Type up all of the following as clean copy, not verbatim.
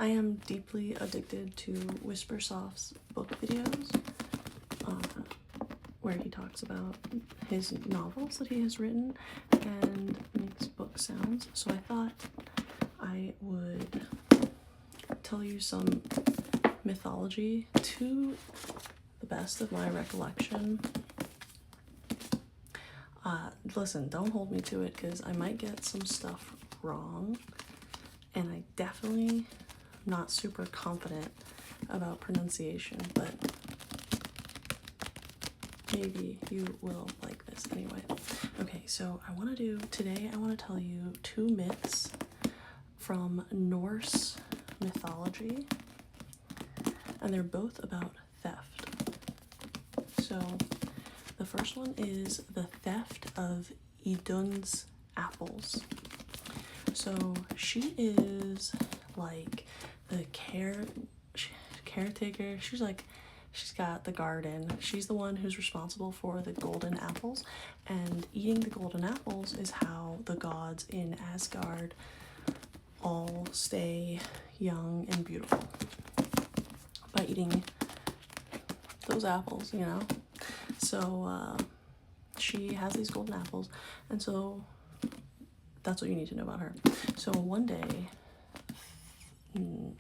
I am deeply addicted to Whispersoft's book videos, where he talks about his novels that he has written and makes book sounds. So I thought I would tell you some mythology to the best of my recollection. Listen, don't hold me to it because I might get some stuff wrong, and I definitely not super confident about pronunciation, but maybe you will like this anyway. Okay, so I want to tell you 2 myths from Norse mythology, and they're both about theft. So the first one is the theft of Idun's apples. So she is like the caretaker. She's got the garden. She's the one who's responsible for the golden apples, and eating the golden apples is how the gods in Asgard all stay young and beautiful, by eating those apples, you know? So she has these golden apples, and so that's what you need to know about her. So one day,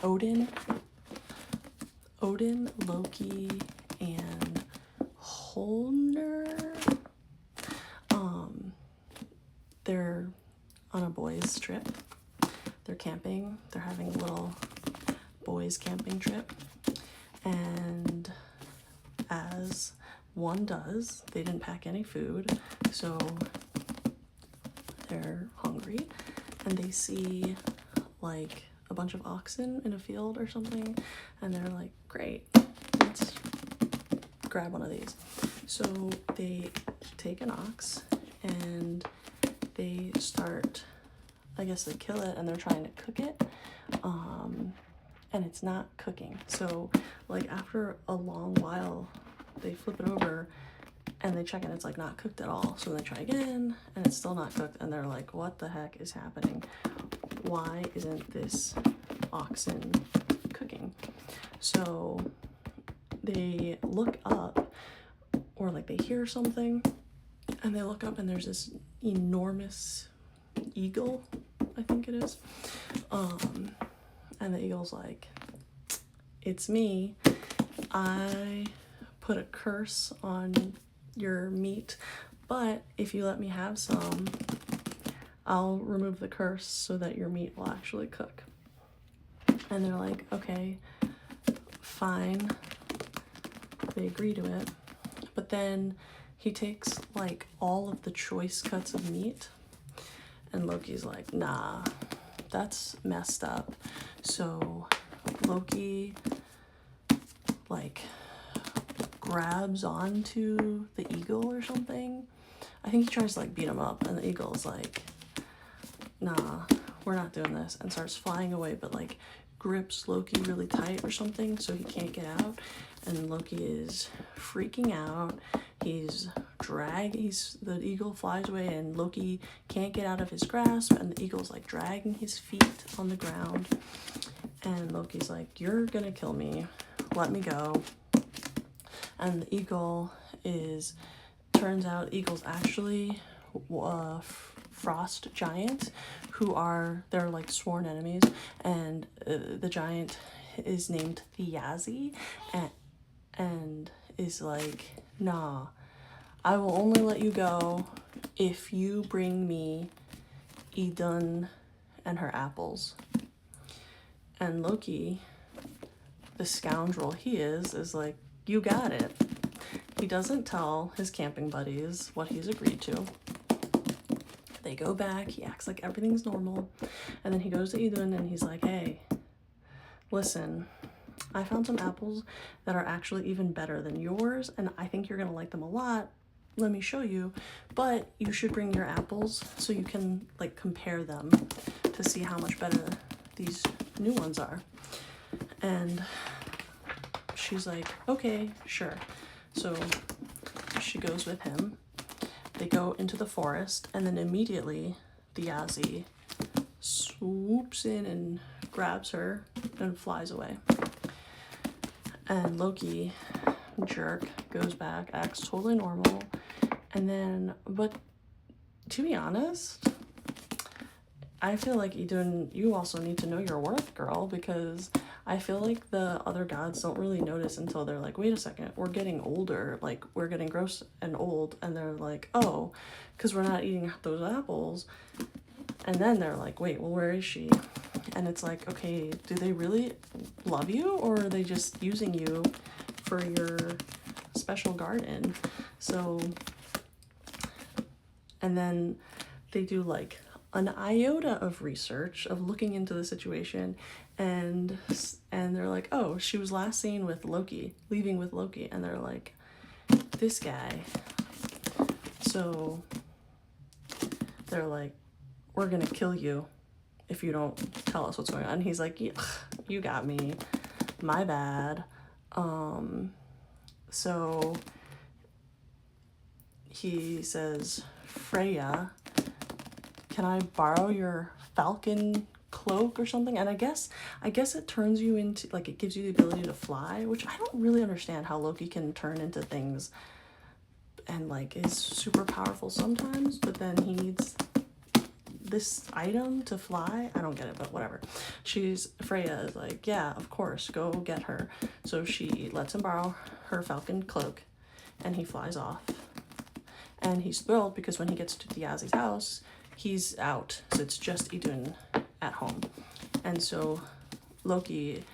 Odin, Loki, and Holner, they're on a boys' trip. They're camping. They're having a little boys' camping trip. And as one does, they didn't pack any food, so they're hungry, and they see like a bunch of oxen in a field or something, and they're like, great, let's grab one of these. So they take an ox and they start, I guess they kill it, and they're trying to cook it, and it's not cooking. So like after a long while, they flip it over and they check and it's like not cooked at all. So they try again and it's still not cooked, and they're like, what the heck is happening? Why isn't this oxen cooking? So they look up, or like they hear something, and they look up and there's this enormous eagle, I think it is. And the eagle's like, it's me. I put a curse on your meat, but if you let me have some, I'll remove the curse so that your meat will actually cook. And they're like, okay, fine. They agree to it. But then he takes like all of the choice cuts of meat, and Loki's like, nah, that's messed up. So Loki like grabs onto the eagle or something. I think he tries to like beat him up, and the eagle's like, nah, we're not doing this, and starts flying away, but like grips Loki really tight or something so he can't get out. And Loki is freaking out. The eagle flies away, and Loki can't get out of his grasp, and the eagle's like dragging his feet on the ground, and Loki's like, you're gonna kill me, let me go. And the eagle turns out eagle's actually frost giant, they're like sworn enemies, and the giant is named Thiazi, and is like, nah, I will only let you go if you bring me Idun and her apples. And Loki, the scoundrel he is like, you got it. He doesn't tell his camping buddies what he's agreed to. They go back, he acts like everything's normal, and then he goes to Idun and he's like, hey, listen, I found some apples that are actually even better than yours, and I think you're gonna like them a lot. Let me show you, but you should bring your apples so you can like compare them to see how much better these new ones are. And she's like, okay, sure. So she goes with him. They go into the forest, and then immediately Thiazi swoops in and grabs her and flies away. And Loki, jerk, goes back, acts totally normal. And then, but to be honest, I feel like Idun, you also need to know your worth, girl, because I feel like the other gods don't really notice until they're like, wait a second, we're getting older, like, we're getting gross and old, and they're like, oh, because we're not eating those apples. And then they're like, wait, well, where is she? And it's like, okay, do they really love you, or are they just using you for your special garden? So, and then they do like an iota of research of looking into the situation, and they're like, oh, she was last seen with Loki, leaving with Loki, and they're like, this guy. So they're like, we're gonna kill you if you don't tell us what's going on. And he's like, you got me, my bad. So he says, Freya, can I borrow your falcon cloak or something? And I guess it turns you into, like, it gives you the ability to fly, which I don't really understand how Loki can turn into things and, like, is super powerful sometimes, but then he needs this item to fly. I don't get it, but whatever. Freya is like, yeah, of course, go get her. So she lets him borrow her falcon cloak, and he flies off. And he's thrilled because when he gets to Thiazi's house, he's out, so it's just Idun at home. And so Loki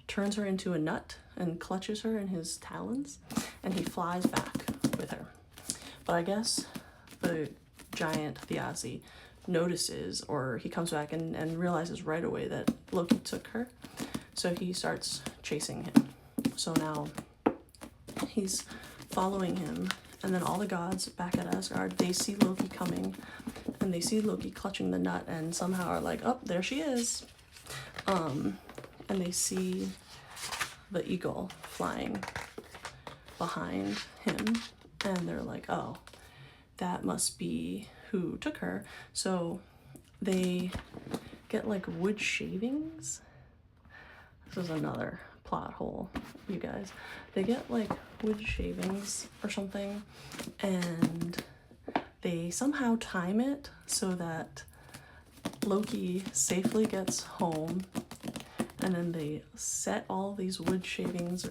turns her into a nut and clutches her in his talons, and he flies back with her. But I guess the giant Thiazi notices, or he comes back and realizes right away that Loki took her, so he starts chasing him. So now he's following him, and then all the gods back at Asgard, they see Loki coming, and they see Loki clutching the nut, and somehow are like, oh, there she is. And they see the eagle flying behind him, and they're like, oh, that must be who took her. So they get like wood shavings. This is another plot hole, you guys. They get like wood shavings or something, and they somehow time it so that Loki safely gets home, and then they set all these wood shavings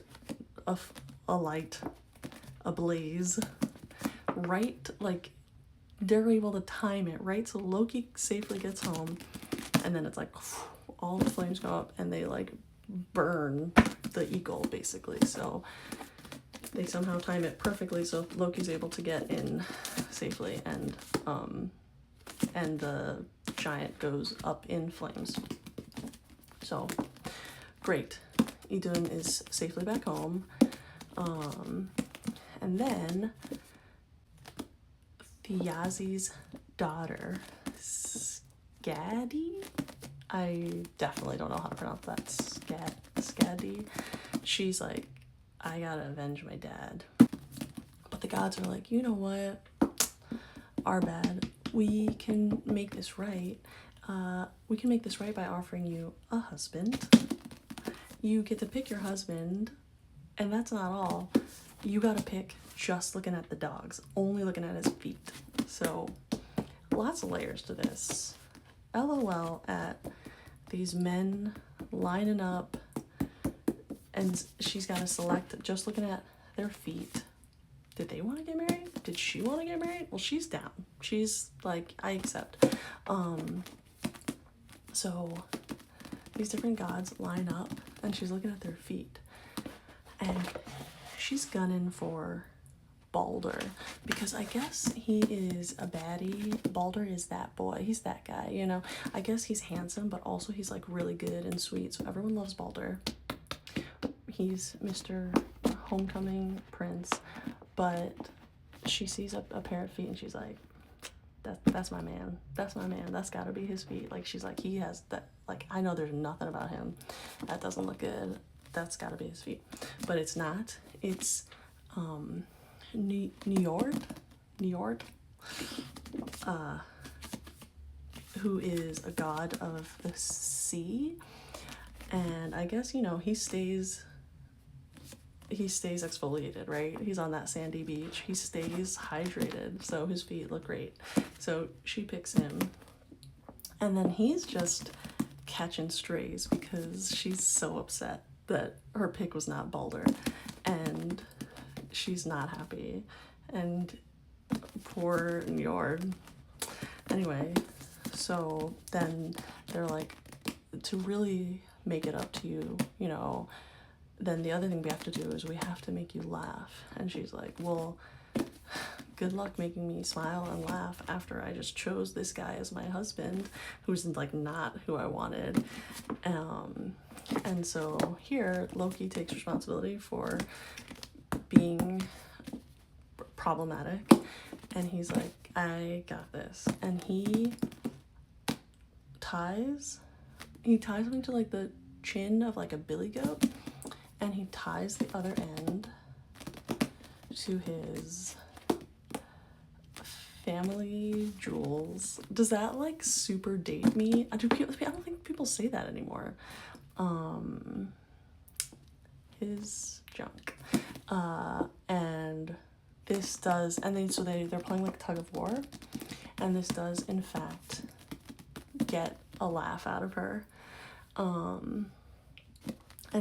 alight, ablaze, right, like they're able to time it right so Loki safely gets home, and then it's like all the flames go up and they like burn the eagle basically. So they somehow time it perfectly so Loki's able to get in safely, and the giant goes up in flames. So great, Idun is safely back home. And then Thiazi's daughter, Skadi, I definitely don't know how to pronounce that, Skadi, she's like, I gotta avenge my dad. But the gods are like, you know what, our bad, we can make this right. We can make this right by offering you a husband. You get to pick your husband, and that's not all. You gotta pick just looking at the dogs, only looking at his feet. So lots of layers to this. LOL at these men lining up, and she's got to select just looking at their feet. Did they want to get married? Did she want to get married? Well, she's down. She's like, I accept. So these different gods line up, and she's looking at their feet, and she's gunning for Balder, because I guess he is a baddie. Balder is that boy. He's that guy, you know. I guess he's handsome, but also he's like really good and sweet, so everyone loves Balder. He's Mr. Homecoming Prince. But she sees a pair of feet, and she's like, that's my man. That's my man. That's gotta be his feet. Like, she's like, he has that, like, I know there's nothing about him that doesn't look good. That's gotta be his feet. But it's not. It's Njord, who is a god of the sea. And I guess, you know, he stays exfoliated, right? He's on that sandy beach. He stays hydrated, so his feet look great. So she picks him, and then he's just catching strays because she's so upset that her pick was not Balder, and she's not happy. And poor Njord. Anyway, so then they're like, to really make it up to you, you know, then the other thing we have to do is we have to make you laugh. And she's like, well, good luck making me smile and laugh after I just chose this guy as my husband, who's like not who I wanted. And so here Loki takes responsibility for being problematic, and he's like, I got this. And he ties something to like the chin of like a billy goat, and he ties the other end to his family jewels. Does that like super date me? I don't think people say that anymore. His junk. And this does, and then so they're playing like tug of war, and this does in fact get a laugh out of her. And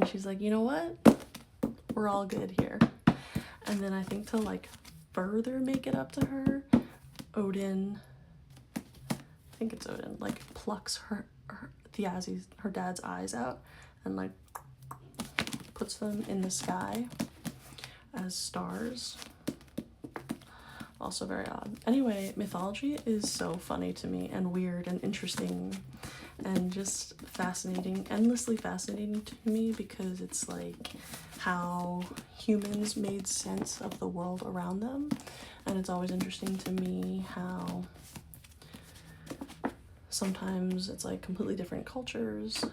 she's like, you know what? We're all good here. And then I think to like further make it up to her, Odin, I think it's Odin, like plucks her dad's eyes out and like puts them in the sky as stars. Also very odd. Anyway, mythology is so funny to me and weird and interesting and just fascinating, endlessly fascinating to me, because it's like how humans made sense of the world around them. And it's always interesting to me how sometimes it's like completely different cultures,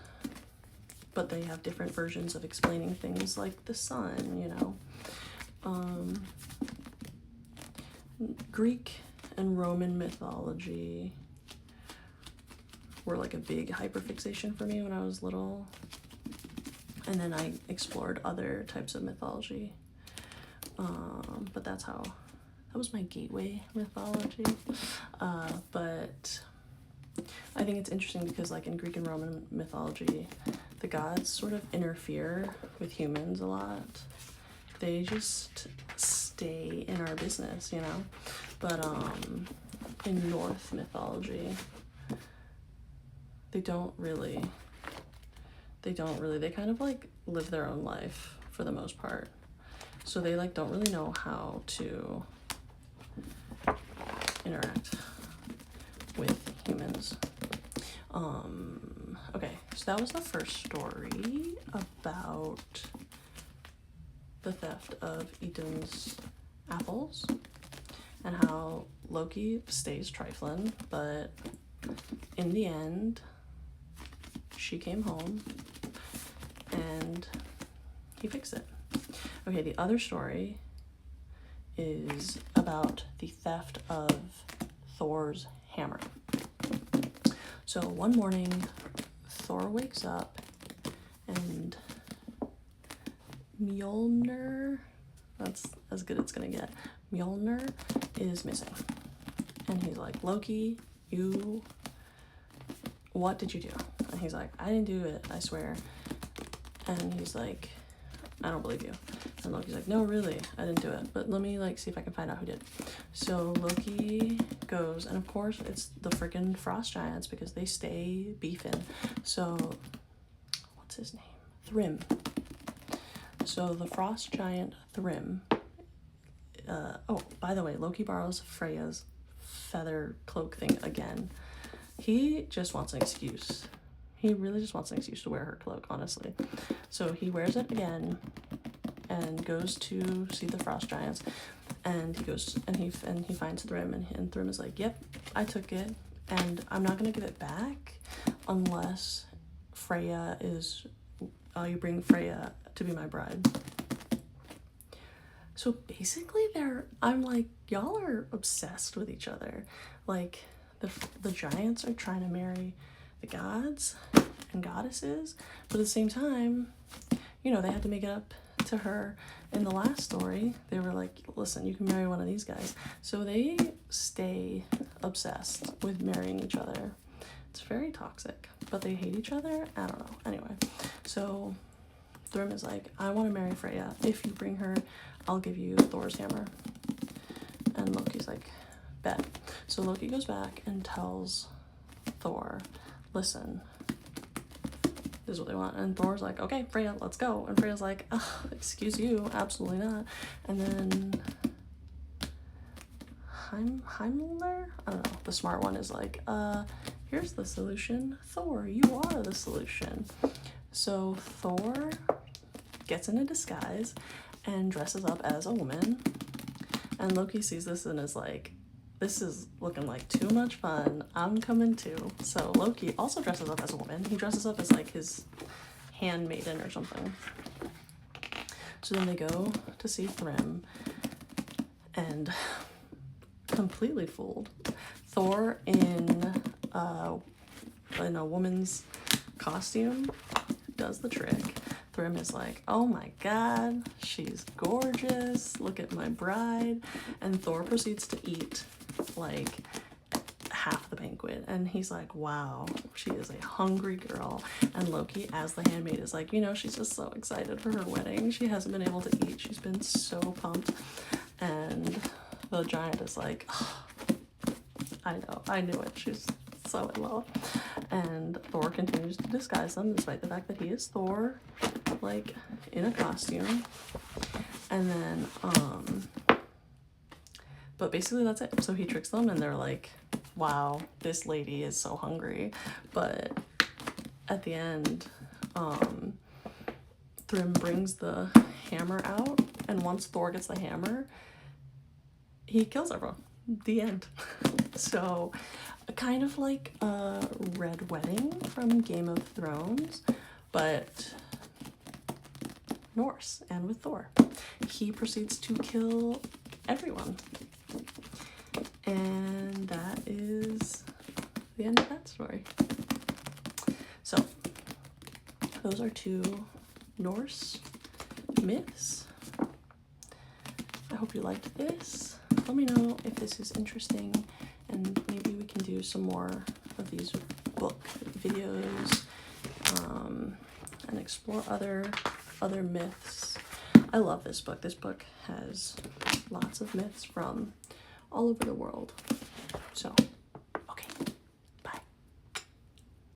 but they have different versions of explaining things like the sun, you know. Greek and Roman mythology were like a big hyperfixation for me when I was little. And then I explored other types of mythology. But that was my gateway mythology. But I think it's interesting because like in Greek and Roman mythology, the gods sort of interfere with humans a lot. They just stay in our business, you know. But in Norse mythology, they don't really, they kind of like live their own life for the most part. So they like don't really know how to interact with humans. Okay, so that was the first story about the theft of Idun's apples and how Loki stays trifling, but in the end, she came home and he fixed it. Okay, the other story is about the theft of Thor's hammer. So one morning, Thor wakes up and Mjolnir, that's as good as it's gonna get, Mjolnir is missing. And he's like, Loki, what did you do? And he's like, I didn't do it, I swear. And he's like, I don't believe you. And Loki's like, no, really, I didn't do it, but let me like see if I can find out who did. So Loki goes, and of course it's the freaking frost giants because they stay beefing. So what's his name? Thrym. So the frost giant Thrym, oh, by the way, Loki borrows Freya's feather cloak thing again. He just wants an excuse. He really just wants an excuse to wear her cloak, honestly. So he wears it again and goes to see the frost giants, and he goes and he finds Thrym, and Thrym is like, yep, I took it, and I'm not gonna give it back unless Freya is, you bring Freya to be my bride. So basically I'm like, y'all are obsessed with each other. Like the giants are trying to marry the gods, and goddesses, but at the same time, you know, they had to make it up to her in the last story. They were like, listen, you can marry one of these guys. So they stay obsessed with marrying each other. It's very toxic, but they hate each other. I don't know. Anyway, so Thrym is like, I want to marry Freya. If you bring her, I'll give you Thor's hammer. And Loki's like, bet. So Loki goes back and tells Thor, listen, this is what they want. And Thor's like, okay, Freya, let's go. And Freya's like, oh, excuse you, absolutely not. And then Heimler, I don't know, the smart one is like, here's the solution. Thor, you are the solution. So Thor gets in a disguise and dresses up as a woman. And Loki sees this and is like, this is looking like too much fun. I'm coming too. So Loki also dresses up as a woman. He dresses up as like his handmaiden or something. So then they go to see Thrym and completely fooled. Thor in a woman's costume does the trick. Thrym is like, oh my god, she's gorgeous, look at my bride. And Thor proceeds to eat like half the banquet, and he's like, wow, she is a hungry girl. And Loki, as the handmaid, is like, you know, she's just so excited for her wedding. She hasn't been able to eat. She's been so pumped. And the giant is like, oh, I know, I knew it. She's so in love. And Thor continues to disguise them despite the fact that he is Thor, like in a costume. And then but basically that's it. So he tricks them and they're like, wow, this lady is so hungry. But at the end, Thrym brings the hammer out, and once Thor gets the hammer, he kills everyone. The end. So kind of like a Red Wedding from Game of Thrones, but Norse and with Thor. He proceeds to kill everyone. And that is the end of that story. So those are 2 Norse myths. I hope you liked this. Let me know if this is interesting, and maybe we can do some more of these book videos and explore other myths. I love this book. This book has lots of myths from all over the world. So